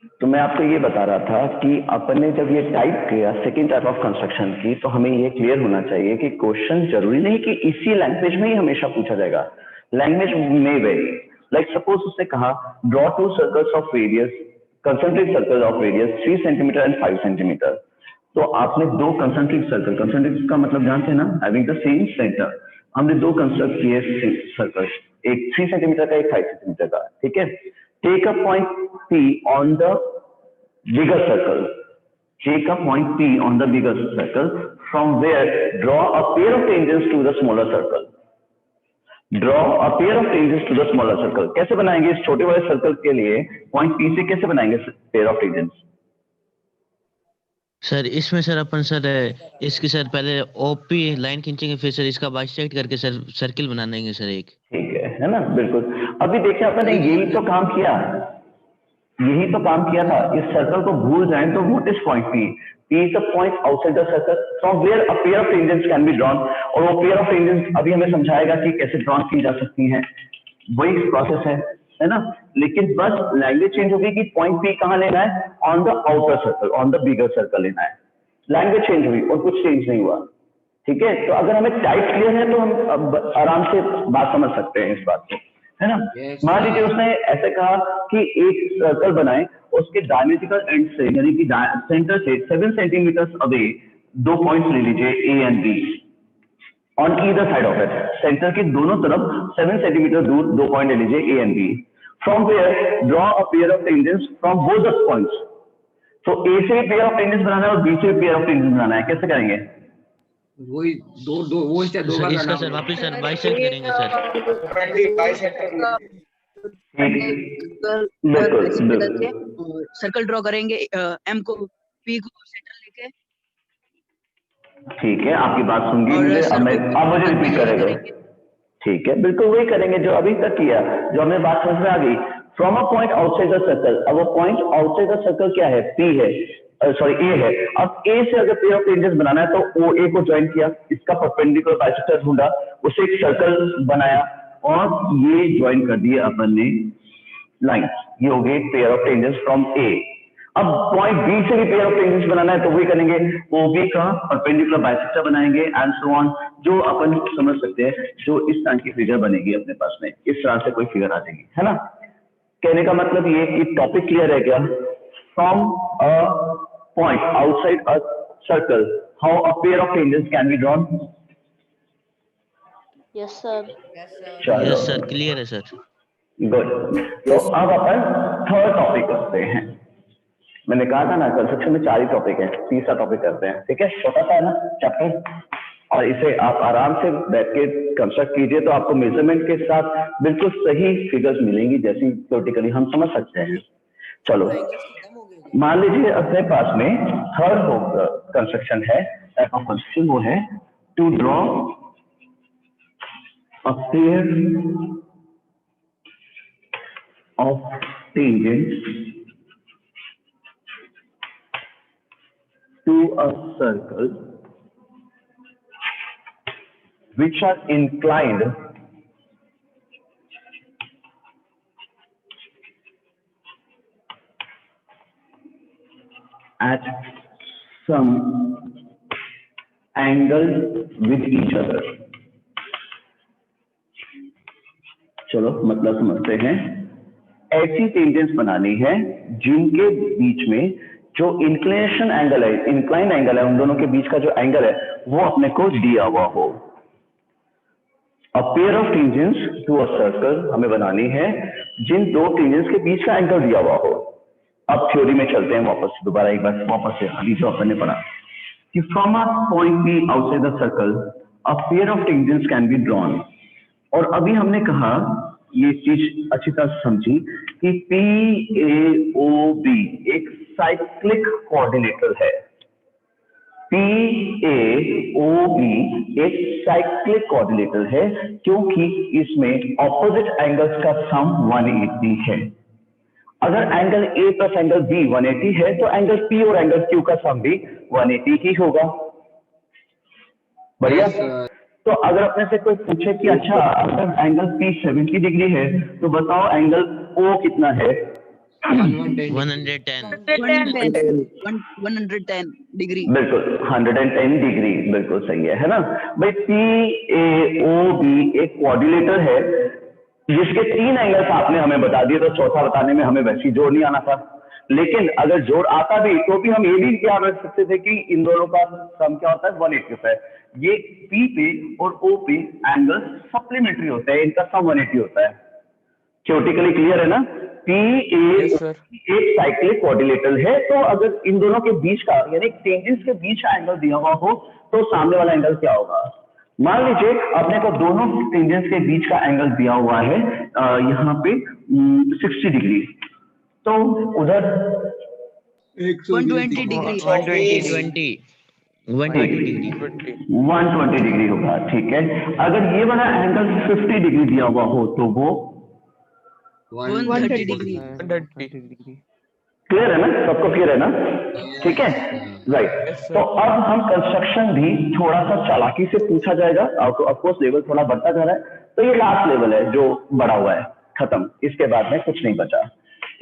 तो मैं आपको ये बता रहा था कि अपन ने जब ये टाइप किया सेकेंड टाइप ऑफ कंस्ट्रक्शन की, तो हमें ये क्लियर होना चाहिए कि क्वेश्चन जरूरी नहीं कि इसी लैंग्वेज में ही हमेशा पूछा जाएगा। लैंग्वेज में वेरी, लाइक सपोज उसने कहा draw two circles of radius, concentric circle of radius 3 centimetre and 5 centimetre. तो आपने दो कंसेंट्रिक सर्कल, कंसेंट्रिक का मतलब जानते हैं ना, हैविंग द सेम सेंटर, हमने दो कंस्ट्रक्ट किए सर्कल, एक 3 सेंटीमीटर का, एक 5 सेंटीमीटर का, ठीक है। Take a point P on the bigger circle. Take a point P on the bigger circle. From where draw a pair of tangents to the smaller circle. Draw a pair of tangents to the smaller circle. कैसे बनाएंगे इस छोटे वाले circle के लिए point P से कैसे बनाएंगे पेयर ऑफ टेंजेंट्स? सर इसमें सर अपन सर इसकी सर पहले ओपी लाइन खींचेंगे, फिर सर इसका बाइसेक्ट करके सर सर्किल बना देंगे सर एक। ठीक है ना, बिल्कुल। अभी देखिए अपन ने यही तो काम किया, यही तो काम किया था। इस सर्कल को भूल जाएं तो what is point P? P is the point outside the circle from where a pair of tangents can be drawn. और वो पेयर ऑफ टेंजेंट्स अभी हमें समझाएगा कि कैसे ड्रॉन की जा सकती हैं, वही प्रोसेस है ना। लेकिन बस लैंग्वेज चेंज होगी कि पॉइंट पी कहाँ लेना है, on the outer circle, on the bigger circle लेना है। लैंग्वेज चेंज हुई और कुछ चेंज नहीं हुआ, ठीक है। तो अगर हमें टाइप क्लियर है तो हम आराम से बात समझ सकते हैं इस बात को, है ना। मान लीजिए उसने ऐसे कहा कि एक सर्कल बनाए, उसके डायमेट्रिकल एंड से यानी कि सेंटर से 7 सेंटीमीटर अवे दो पॉइंट्स ले लीजिए A and be on either side of it. Centre के दोनों तरफ 7 सेंटीमीटर दूर दो पॉइंट ले लीजिए A and B. From where draw a pair of tangents from both the points. तो ए से भी पेयर ऑफ टेंजेंट्स बनाना है और बी से भी पेयर ऑफ टेंजेंट्स बनाना है, कैसे करेंगे? वही दो दो वो इसका दो सर बार इसका करना सर वापिस सर बाइसेक्ट करेंगे सर। सर्कल ड्रॉ करेंगे, एम को पी को सेंटर लेके। ठीक है, आपकी बात सुन गई मुझे, अब मुझे रिपीट करेगा। ठीक है, बिल्कुल वही करेंगे जो अभी तक किया, जो हमें बात समझ में आ गई। From a point outside the circle, अब वो पॉइंट आउटसाइड द सर्कल क्या है? पी है, सॉरी ए है। अब ए से अगर पेयर ऑफ टेंजेंट्स बनाना है तो ओ ए को ज्वाइन किया, इसका परपेंडिकुलर बाइसेक्टर ढूंढा, उसे एक सर्कल बनाया और ये ज्वाइन कर दिए अपन ने लाइन, ये हो गए पेयर ऑफ टेंजेंट्स फ्रॉम ए। अब पॉइंट बी से भी पेयर ऑफ टेंजेंट्स बनाना है तो वही करेंगे, ओबी का परपेंडिकुलर बाइसेक्टर बनाएंगे एंड सो ऑन, जो अपन समझ सकते हैं, जो इस तरह की फिगर बनेगी अपने पास में, इस तरह से कोई फिगर आ जाएगी, है ना। कहने का मतलब ये कि टॉपिक क्लियर है क्या? From a point outside a circle how a pair of tangents can be drawn. Yes sir. Yes sir, clear है सर। गुड। तो अब अपन थर्ड टॉपिक करते हैं। मैंने कहा था ना कंस्ट्रक्शन में 4 ही टॉपिक है, तीसरा टॉपिक करते हैं, ठीक है। छोटा सा है ना चैप्टर, और इसे आप आराम से बैठ के कंस्ट्रक्ट कीजिए तो आपको मेजरमेंट के साथ बिल्कुल सही फिगर्स मिलेंगी जैसी थ्योरेटिकली हम समझ सकते हैं। चलो मान लीजिए अपने पास में थर्ड कंस्ट्रक्शन है, टाइप ऑफ कंस्ट्रक्शन वो है to draw a pair of tangents to a circle which are inclined at some angle with each other। चलो मतलब समझते हैं, ऐसी टेंजेंट्स बनानी है जिनके बीच में जो इंक्लिनेशन एंगल है, इंक्लाइन एंगल है, उन दोनों के बीच का जो एंगल है वो अपने को दिया हुआ हो। A pair of tangents to a circle हमें बनानी है जिन दो टेंजेंट्स के बीच का एंगल दिया हुआ हो। अब थ्योरी में चलते हैं वापस, दोबारा एक बार वापस से अभी जो अपन ने पढ़ा कि from a point P outside the circle a pair of tangents can be drawn. और अभी हमने कहा, ये चीज अच्छी तरह समझी कि पी ए ओ बी एक साइक्लिक कोऑर्डिनेटर है। पी ए ओ बी एक साइक्लिक कोऑर्डिनेटर है क्योंकि इसमें ऑपोजिट एंगल्स का सम 180 है। अगर angle A plus angle B 180 है तो एंगल पी और एंगल क्यू का सम भी 180 ही होगा। बढ़िया। तो अगर अपने से कोई पूछे कि अच्छा अगर एंगल P 70 डिग्री है तो बताओ एंगल O कितना है, 110 110 110 डिग्री। बिल्कुल 110 डिग्री, बिल्कुल सही है ना भाई। PAOB एक क्वाड्रिलेटर है जिसके 3 एंगल्स आपने हमें बता दिए, तो चौथा बताने में हमें वैसे ही जोड़ नहीं आना था। लेकिन अगर जोड़ आता भी तो भी हम ये भी याद रख सकते थे कि इन दोनों का सम क्या होता है, 180 होता है। ये P पे और O पे एंगल सप्लीमेंट्री होते हैं, इनका सम 180 होता है। थ्योरेटिकली क्लियर है ना? Yes sir. एक साइक्लिक क्वाड्रिलेटरल है, तो अगर इन दोनों के बीच का यानी टेंजेंट्स के बीच का एंगल दिया हुआ हो तो सामने वाला एंगल क्या होगा? मान लीजिए अपने को दोनों टेंजेंट्स के बीच का एंगल दिया हुआ है यहाँ पे 60 डिग्री, तो उधर 120 डिग्री। 120 डिग्री 120 डिग्री होगा, ठीक है। अगर ये वाला एंगल 50 डिग्री दिया हुआ हो तो वो 130 डिग्री। 130 डिग्री। क्लियर है ना? सबको क्लियर है ना? ठीक है, राइट। Yes, sir. तो अब हम कंस्ट्रक्शन भी थोड़ा सा चालाकी से पूछा जाएगा। ऑफकोर्स लेवल थोड़ा बढ़ता जा रहा है, तो ये लास्ट लेवल है जो बढ़ा हुआ है, खत्म, इसके बाद में कुछ नहीं बचा।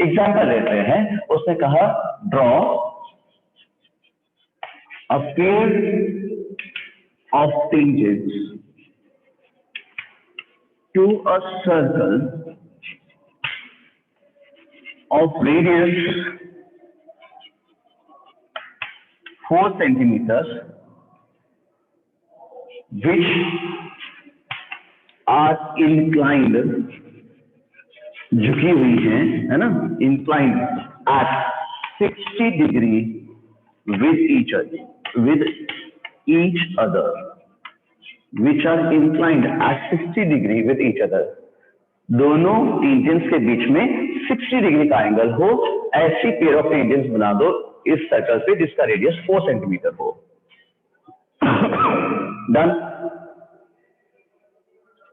एग्जाम्पल लेते हैं। उसने कहा draw a pair of tangents to a circle of radius 4 centimeters which are inclined, झुकी हुई है ना, inclined at 60 degree with each other, which are inclined at 60 degree with each other। दोनों टेंजेंट्स के बीच में 60 डिग्री का एंगल हो, ऐसी पेयर ऑफ टेंजेंट्स बना दो इस सर्कल पे जिसका रेडियस 4 सेंटीमीटर हो। डन।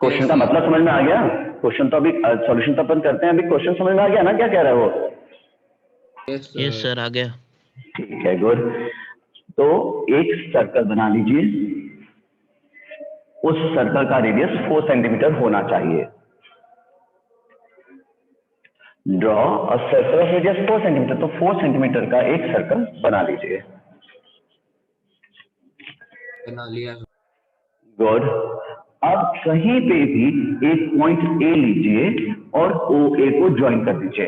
क्वेश्चन का मतलब समझ में आ गया? क्वेश्चन तो अभी सॉल्यूशन तो अपन करते हैं, अभी क्वेश्चन समझ में आ गया ना क्या कह रहा है वो? यस सर आ गया। ठीक है, गुड। तो एक सर्कल बना लीजिए, उस सर्कल का रेडियस 4 सेंटीमीटर होना चाहिए। Draw a circle of radius 4 centimetre, तो 4 सेंटीमीटर का एक सर्कल बना लीजिए। बना लिया। गुड। अब कहीं पे भी एक पॉइंट ए लीजिए और ओ ए को ज्वाइन कर दीजिए।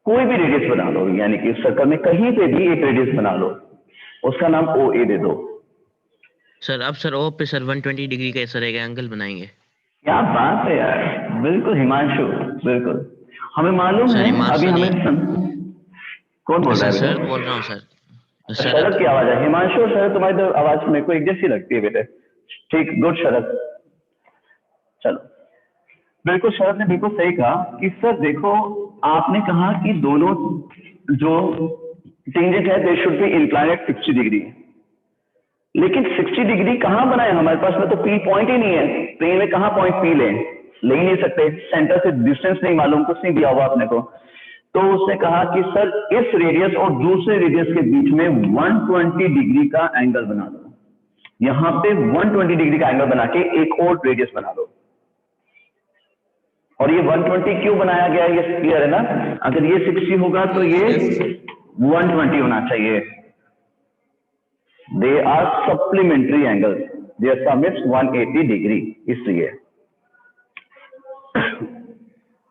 कोई भी रेडियस बना लो, यानी कि सर्कल में कहीं पे भी एक रेडियस बना लो, उसका नाम ओ ए दे दो। सर अब सर ओ पे सर 120 डिग्री का सर एक एंगल बनाएंगे। क्या बात है यार, बिल्कुल हिमांशु, बिल्कुल हमें मालूम सर है। हिमांशु अभी नहीं। कौन बोल रहा है? सर बोल रहा हूँ सर। शरद की आवाज है। हिमांशु और शरद तुम्हारी तो आवाज मेरे को एक जैसी लगती है बेटे। ठीक, गुड शरद। चलो, बिल्कुल शरद ने बिल्कुल सही कहा कि सर देखो, आपने कहा कि दोनों जो टेंजेंट है they should be inclined at 60 degree, लेकिन 60 डिग्री कहाँ बनाए? हमारे पास में तो पी पॉइंट ही नहीं है। प्लेन में कहाँ पॉइंट पी ले ही नहीं सकते, सेंटर से डिस्टेंस नहीं मालूम, कुछ नहीं दिया हुआ आपने को। तो उसने कहा कि सर इस रेडियस और दूसरे रेडियस के बीच में 120 डिग्री का एंगल बना दो। यहां पे 120 डिग्री का एंगल बना के एक और रेडियस बना दो। और ये 120 क्यों बनाया गया है, ये क्लियर है ना? अगर ये 60 होगा तो ये 120 होना चाहिए। They are supplementary angle, their sum is 180 degree, इसलिए।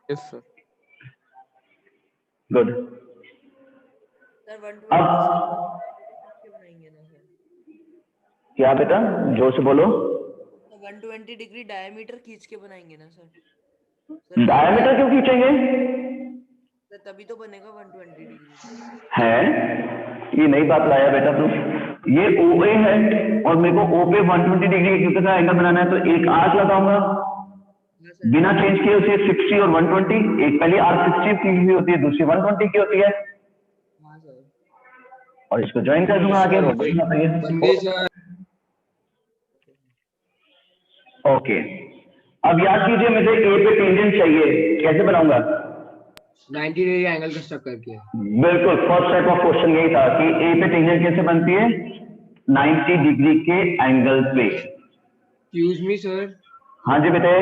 Yes sir. गुड। अब क्या बेटा, जोर से बोलो। 120 डिग्री डायमीटर खींच के बनाएंगे ना सर? डायमीटर क्यों खींचेंगे? तभी तो बनेगा 120 डिग्री। है, ये नई बात लाया बेटा तू। ये OA है और मेरे को O पे 120 डिग्री का एंगल बनाना है, तो एक आर्क लगाऊंगा बिना चेंज किए उसे 60 और 120। एक पहले आर्क 60 की हुई होती है, दूसरी 120 की होती है, हाँ सर। और इसको ज्वाइन कर दूंगा आगे। ओके, अब याद कीजिए मुझे A पे टेंजेंट चाहिए, कैसे बनाऊंगा? 90 डिग्री एंगल कंस्ट्रक्ट करके। बिल्कुल, फर्स्ट टाइप ऑफ क्वेश्चन यही था कि A पे टेंजेंट कैसे बनती है? 90 डिग्री के एंगल पे। Excuse me sir. हाँ जी बेटे।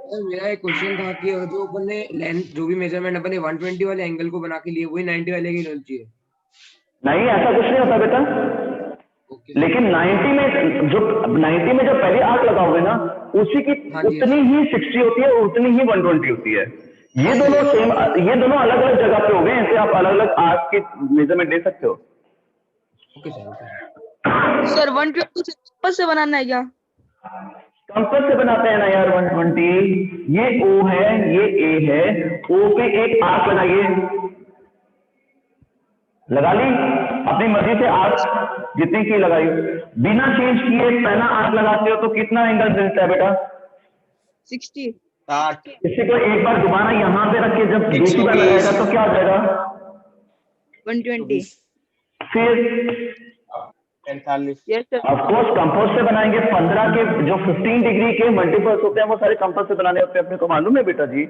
मेरा एक क्वेश्चन था कि जो अपन ने लेंथ जो भी मेजरमेंट अपन ने 120 वाले एंगल को बना के लिए वही 90 वाले की लेनी चाहिए। नहीं, ऐसा कुछ नहीं होता बेटा। ओके लेकिन 90 में जो पहली आर्क लगाओगे ना, उसी की हाँ जी, उतनी ही 60 होती है और उतनी ही 120 होती है। ये हाँ, दोनों yes, सेम, ये दोनों अलग अलग जगह पे हो गए, ऐसे आप अलग अलग आर्क के मेजरमेंट ले सकते हो। ओके सर, ओके सर 120 पर से बनाना है क्या? कंपास से बनाते हैं ना यार 120। ये O है, ये A है, O पे एक आर्क लगाइए, लगा ली अपनी मर्जी से आर्क जितनी की लगाई, बिना चेंज किए पहला आर्क लगाते हो तो कितना एंगल मिलता है बेटा? 60। 60 इसी को एक बार दोबारा यहाँ पे रख के जब दूसरी बार लगाएगा तो क्या आ जाएगा? 120। फिर 45 यस सर। ऑफकोर्स कंपास से बनाएंगे। 15 के जो 15 डिग्री के मल्टीपल्स होते हैं वो सारे कंपास से बनाने होते हैं, अपने को मालूम है बेटा जी।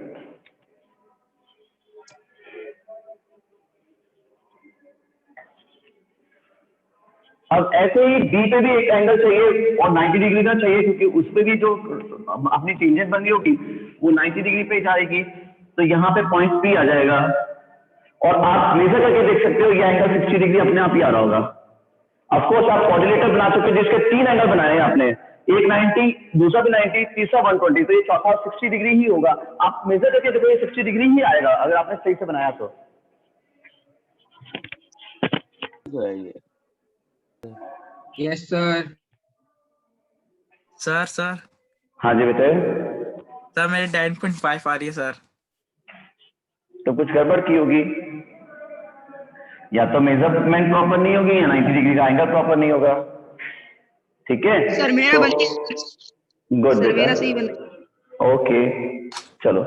अब ऐसे ही डी पे भी एक एंगल चाहिए और 90 डिग्री का चाहिए, क्योंकि उस पे भी जो अपनी टेंजेंट बन रही होगी वो 90 डिग्री पे जाएगी, तो यहाँ पे पॉइंट पी आ जाएगा और आप मेजर करके देख सकते हो ये एंगल 60 डिग्री अपने आप ही आ रहा होगा। ऑफकोर्स आप कोऑर्डिनेटर बना सकते हो जिसके 3 एंगल बनाए हैं आपने, एक 90, दूसरा भी 90, तीसरा 120, तो ये चौथा 60 डिग्री ही होगा। आप मेजर करके देखो ये 60 डिग्री ही आएगा अगर आपने सही से बनाया तो। Yes sir. सर हाँ जी बेटे। सर मेरे 9.5 आ रही है सर। तो कुछ गड़बड़ की होगी, या तो मेजरमेंट प्रॉपर नहीं होगी या 90 डिग्री का एंगल प्रॉपर नहीं होगा। ठीक है सर मेरा तो बन गुड सर मेरा बेटा, सही बना। ओके चलो।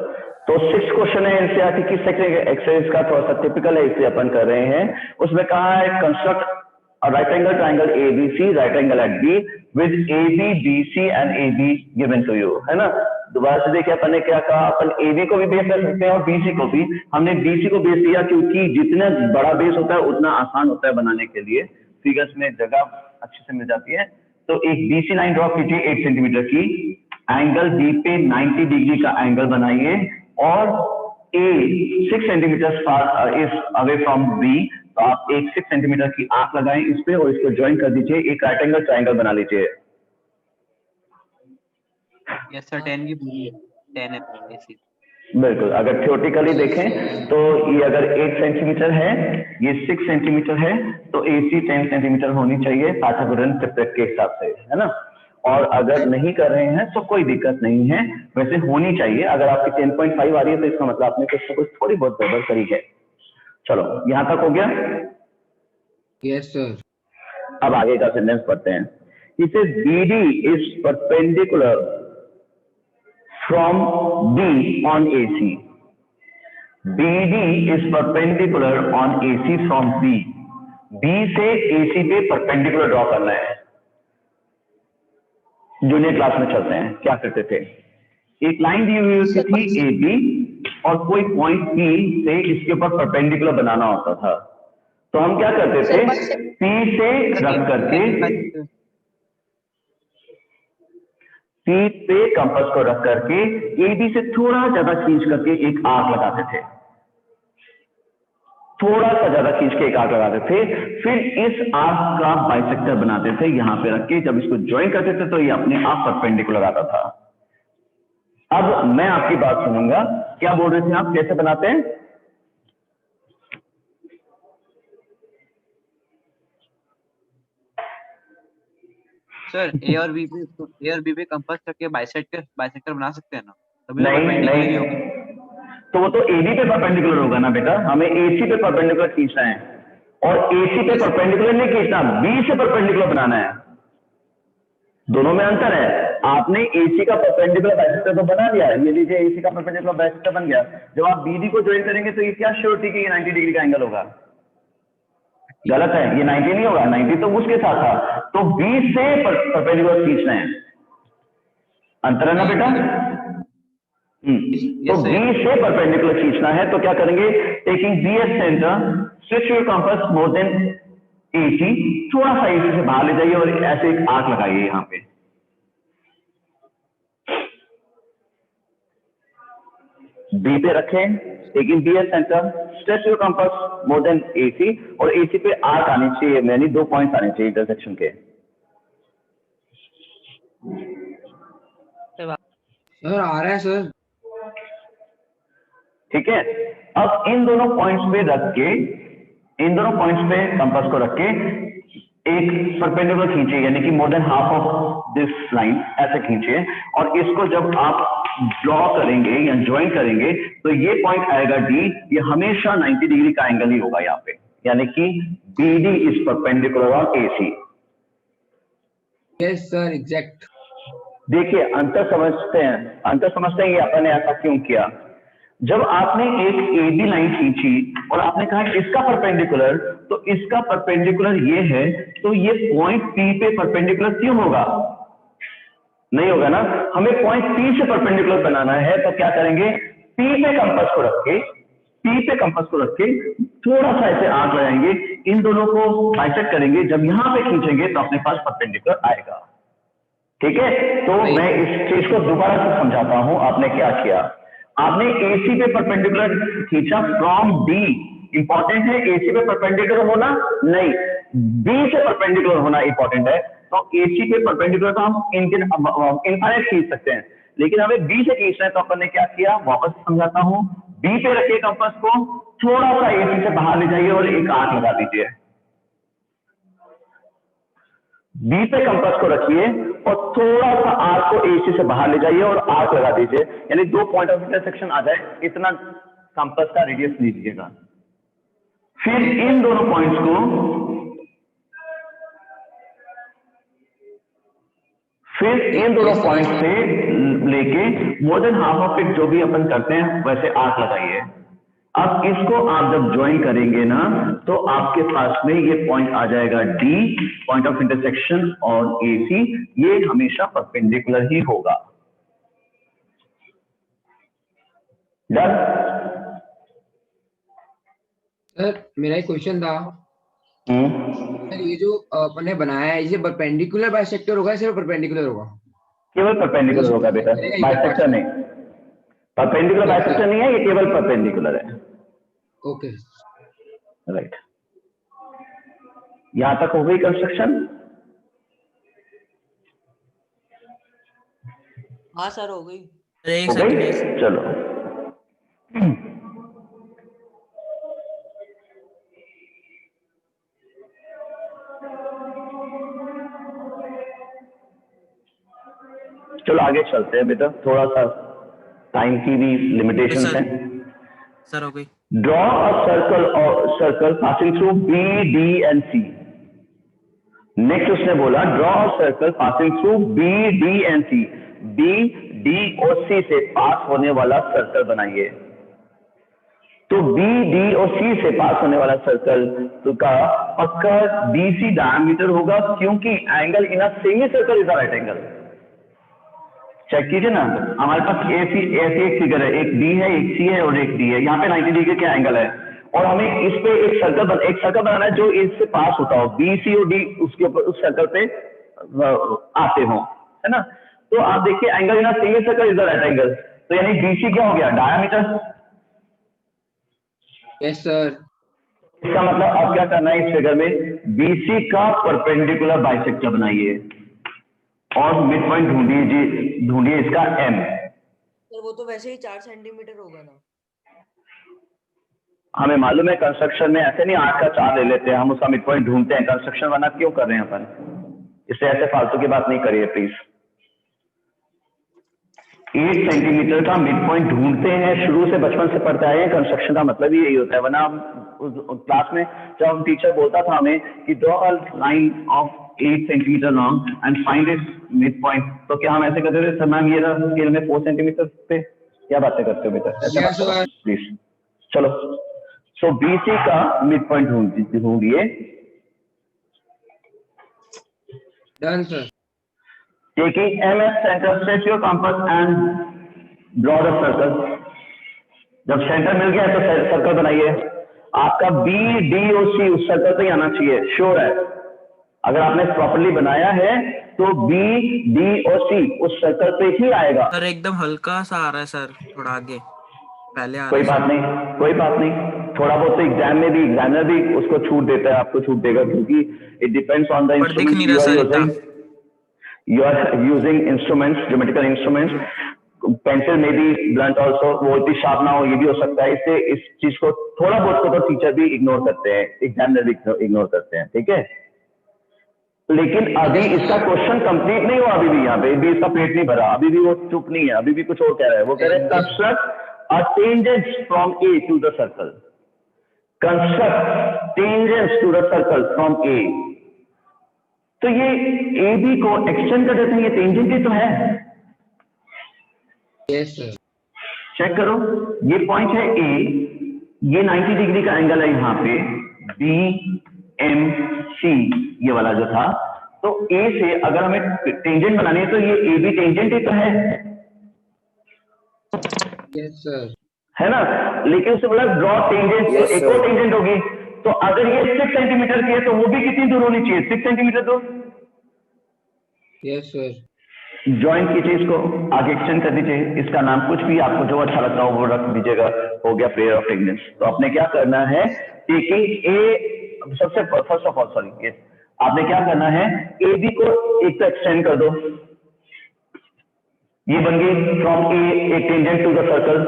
तो 6 क्वेश्चन है एनसीईआरटी की सेकंड एक्सरसाइज का, थोड़ा सा टिपिकल है इसलिए अपन कर रहे हैं। उसमें कहा है construct right angle triangle ABC, right angle at B with AB BC and AB given to you, है ना। दोबारा से देखिए अपन ने क्या कहा, अपन एबी को भी बेस कर सकते हैं और बीसी को भी। हमने बीसी को बेस दिया क्योंकि जितना बड़ा बेस होता है उतना आसान होता है बनाने के लिए, फिगर्स में जगह अच्छे से मिल जाती है। तो एक बीसी लाइन ड्रॉ कीजिए 8 सेंटीमीटर की, एंगल बी पे 90 डिग्री का एंगल बनाइए और A 6 centimetre far is away from B, तो आप एक 6 सेंटीमीटर की आर्क लगाएं इस पे और इसको ज्वाइन कर दीजिए, एक राइट एंगल ट्राइंगल बना लीजिए। यस सर 10 की पूरी है, 10 है ऐसी। बिल्कुल, अगर थ्योरेटिकली देखें तो ये अगर 8 सेंटीमीटर है, ये 6 सेंटीमीटर है, तो एसी 10 सेंटीमीटर होनी चाहिए पाइथागोरन ट्रिपलेट के हिसाब से, है ना। और अगर नहीं कर रहे हैं तो कोई दिक्कत नहीं है, वैसे होनी चाहिए। अगर आपकी 10.5 आ रही है तो इसका मतलब आपने कुछ ना कुछ थोड़ी बहुत गड़बड़ करी है। चलो यहां तक हो गया। Yes sir. अब आगे का सेंटेंस पढ़ते हैं। इसे BD is perpendicular from B on AC. BD is perpendicular on AC from B. B से AC पे परपेंडिकुलर ड्रॉ करना है। जूनियर क्लास में चलते हैं, क्या करते थे, एक लाइन दी हुई होती थी AB और कोई पॉइंट P से इसके ऊपर परपेंडिकुलर बनाना होता था, तो हम क्या करते थे, P से रख करके P पे कंपास को रख करके AB से थोड़ा ज्यादा खींच करके एक आर्क लगाते थे, थोड़ा सा ज्यादा खींच के एक आर्क लगाते थे, फिर इस आर्क का बाइसेक्टर बनाते थे यहाँ पे रख के। जब इसको ज्वाइन करते थे तो ये अपने आप परपेंडिकुलर आता था। अब मैं आपकी बात सुनूंगा, क्या बोल रहे थे आप, कैसे बनाते हैं? सर ए और बी पे कंपास करके बाइसेक्टर बना सकते हैं ना, तभी तो नहीं perpendicular ही नहीं, होगा। तो वो तो AB पे परपेंडिकुलर होगा ना बेटा, हमें AC पे परपेंडिकुलर खींचना है और AC पे परपेंडिकुलर नहीं खींचना, B से परपेंडिकुलर बनाना है। दोनों में अंतर है। आपने AC का परपेंडिकुलर बाइसेक्टर तो बना लिया है, ये लीजिए AC का परपेंडिकुलर बाइसेक्टर बन गया। जब आप BD को ज्वाइन करेंगे तो ये क्या श्योरिटी कि ये 90 डिग्री का एंगल होगा? गलत है, ये 90 नहीं होगा, 90 तो उसके साथ था, तो B से परपेंडिकुलर खींचना है। अंतर है ना बेटा? तो B से परपेंडिकुलर खींचना है, तो क्या करेंगे, taking B as centre, switch your compass more than 80, थोड़ा सा AC से बाहर ले जाइए और ऐसे एक आर्क लगाइए यहाँ पे। बी पे रखें, taking B as centre, stretch your compass more than AC, और एसी पे आर्क आनी चाहिए, यानी 2 पॉइंट्स आने चाहिए इंटरसेक्शन के। सर आ रहा है सर। ठीक है, अब इन दोनों पॉइंट्स पे रख के, इन दोनों पॉइंट्स पे कंपास को रख के एक परपेंडिकुलर खींचिए, यानी कि more than half of this line ऐसे खींचिए, और इसको जब आप ड्रॉ करेंगे या ज्वाइन करेंगे तो ये पॉइंट आएगा डी, ये हमेशा 90 डिग्री का एंगल ही होगा यहाँ पे, यानी कि BD is perpendicular on AC। Yes sir, exact. देखिए अंतर समझते हैं ये अपन ने ऐसा क्यों किया। जब आपने एक AB लाइन खींची और आपने कहा इसका परपेंडिकुलर, तो इसका परपेंडिकुलर ये है, तो ये पॉइंट P पे परपेंडिकुलर क्यों होगा? नहीं होगा ना। हमें पॉइंट P से परपेंडिकुलर बनाना है, तो क्या करेंगे, P पे कंपास को रख के थोड़ा सा ऐसे आर्क लगाएंगे, इन दोनों को बाइसेक्ट करेंगे, जब यहां पे खींचेंगे तो अपने पास परपेंडिकुलर आएगा। ठीक है, तो मैं इस चीज को दोबारा से समझाता हूं। आपने क्या किया, आपने AC पे परपेंडिकुलर खींचा फ्रॉम D। इंपॉर्टेंट है AC पे परपेंडिकुलर होना, नहीं, B से परपेंडिकुलर होना इंपॉर्टेंट है। तो AC पे परपेंडिकुलर तो हम इनफाइनाइट खींच सकते हैं, लेकिन हमें B से खींचना है, तो अपन ने क्या किया, वापस समझाता हूं। B पे रखिए कंपास को, थोड़ा सा AC से बाहर ले जाइए और एक आर्क लगा दीजिए। B पे कंपास को रखिए और थोड़ा सा आर्क को AC से बाहर ले जाइए और आर्क लगा दीजिए, यानी 2 पॉइंट ऑफ इंटरसेक्शन आ जाए, इतना कंपास का रेडियस लीजिएगा। फिर इन दोनों पॉइंट्स से लेके more than half of it, जो भी अपन करते हैं वैसे आर्क लगाइए। अब इसको आप जब ज्वाइन करेंगे ना, तो आपके पास में ये पॉइंट आ जाएगा D, पॉइंट ऑफ इंटरसेक्शन और AC, ये हमेशा परपेंडिकुलर ही होगा। डन? सर मेरा एक क्वेश्चन था, सर ये जो अपन ने बनाया है, इसे परपेंडिकुलर बाइसेक्टर होगा या सिर्फ परपेंडिकुलर होगा? केवल परपेंडिकुलर होगा बेटा, बाइसेक्टर नहीं। परपेंडिकुलर बाइसेक्टर नहीं है, ये केवल परपेंडिकुलर है। ओके राइट, यहां तक हो गई कंस्ट्रक्शन? हाँ सर हो गई। एक हो गई? सेकंड। चलो चलो आगे चलते हैं बेटा, थोड़ा सा टाइम की भी लिमिटेशन है। सर हो गई। Draw a circle passing through B, D and C। Next उसने बोला draw a circle passing through B, D and C। B, D और C से पास होने वाला सर्कल बनाइए। तो B, D और C से पास होने वाला सर्कल तो का पक्का BC डायमीटर होगा, क्योंकि angle in a semi circle is a right angle. Check कीजिए ना, हमारे पास ऐसी एक फिगर है, एक B है, एक C है और एक D है। यहाँ पे 90 डिग्री का एंगल है, और हमें इस पे एक सर्कल बनाना है जो इससे पास होता हो, B, C और D उसके ऊपर उस सर्कल पे आते हो, है ना। तो आप देखिए angle in semi circle is the right angle, तो यानी BC क्या हो गया, डायमीटर। Yes sir. इसका मतलब अब क्या करना है, इस फिगर में BC का परपेंडिकुलर बाइसेक्टर बनाइए और मिड पॉइंट ढूंढिए इसका M। सर वो तो वैसे ही 4 सेंटीमीटर होगा ना। हमें मालूम है कंस्ट्रक्शन में ऐसे नहीं 8 का 4 ले लेते हैं, हम उसका मिड पॉइंट ढूंढते हैं। कंस्ट्रक्शन वाला क्यों कर रहे हैं अपन, इससे ऐसे फालतू की बात नहीं करिए प्लीज। 8 सेंटीमीटर का मिड पॉइंट ढूंढते हैं, शुरू से बचपन से पढ़ते आए हैं, कंस्ट्रक्शन का मतलब ही यही होता है। वरना क्लास में जब हम टीचर बोलता था हमें कि draw a line of 8 centimetre long and find its mid point, तो क्या हम ऐसे करते थे, सर मैम ये रहा स्केल में 4 सेंटीमीटर पे, क्या बातें करते हो बेटा, ऐसे प्लीज। चलो, सो BC का मिड पॉइंट ढूंढिए। Done sir. Taking M as center, stretch your compass and draw the circle। जब सेंटर मिल गया तो सर्कल बनाइए। आपका B, D और C उस सर्कल पे ही आना चाहिए, श्योर है। अगर आपने प्रॉपर्ली बनाया है तो B, D और C उस सर्कल पे ही आएगा। सर एकदम हल्का सा आ रहा है सर, थोड़ा आगे। पहले आ कोई रहा बात नहीं, कोई बात नहीं, थोड़ा बहुत तो एग्जाम में भी एग्जामिनर भी उसको छूट देता है, आपको छूट देगा, क्योंकि इट डिपेंड्स ऑन द पर दिख नहीं इंस्ट्रूमेंट रहा you are sir using. You are using instruments, geometrical instruments, pencil में भी ब्लंट ऑल्सो, वो इतनी शार्प ना हो, ये भी हो सकता है। इससे इस चीज को थोड़ा बहुत को तो टीचर भी इग्नोर करते हैं, एग्जामिनर भी इग्नोर करते हैं, ठीक है। लेकिन अभी इसका क्वेश्चन कंप्लीट नहीं हुआ, अभी भी यहाँ पे भी इसका पेट नहीं भरा, अभी भी वो चुप नहीं है, अभी भी कुछ और कह रहा है। वो कह रहा है construct a tangent from A to the circle, construct tangent to the circle from A. तो ये ए बी को एक्सटेंड कर देते हैं, ये टेंजेंट ही तो है। Yes sir. चेक करो, ये पॉइंट है ए, ये 90 डिग्री का एंगल है यहाँ पे, बी एम सी ये वाला जो था। तो ए से अगर हमें टेंजेंट बनानी है तो ये ए बी टेंजेंट ही तो है यस सर। है ना। लेकिन उससे बोला ड्रॉ टेंजेंट, तो एक और टेंजेंट होगी। तो अगर ये 6 सेंटीमीटर की है तो वो भी कितनी दूर होनी चाहिए, 6 सेंटीमीटर दूर। Yes sir. ज्वाइन कीजिए, इसको आगे एक्सटेंड कर दीजिए, इसका नाम कुछ भी आपको जो अच्छा लगता हो वो रख दीजिएगा। हो गया प्रेयर ऑफ टेंजेंट्स। तो आपने क्या करना है, टेकिंग ए, सबसे फर्स्ट ऑफ ऑल सॉरी, ये आपने क्या करना है, ए बी को एक तो एक्सटेंड कर दो, ये बन गई from a tangent to the circle.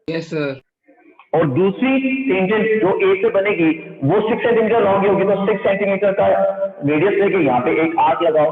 Yes sir. और दूसरी टेंजेंट जो ए से बनेगी वो 6 सेंटीमीटर लॉन्ग होगी, तो 6 सेंटीमीटर का रेडियस लेके यहाँ पे एक आर्क लगाओ।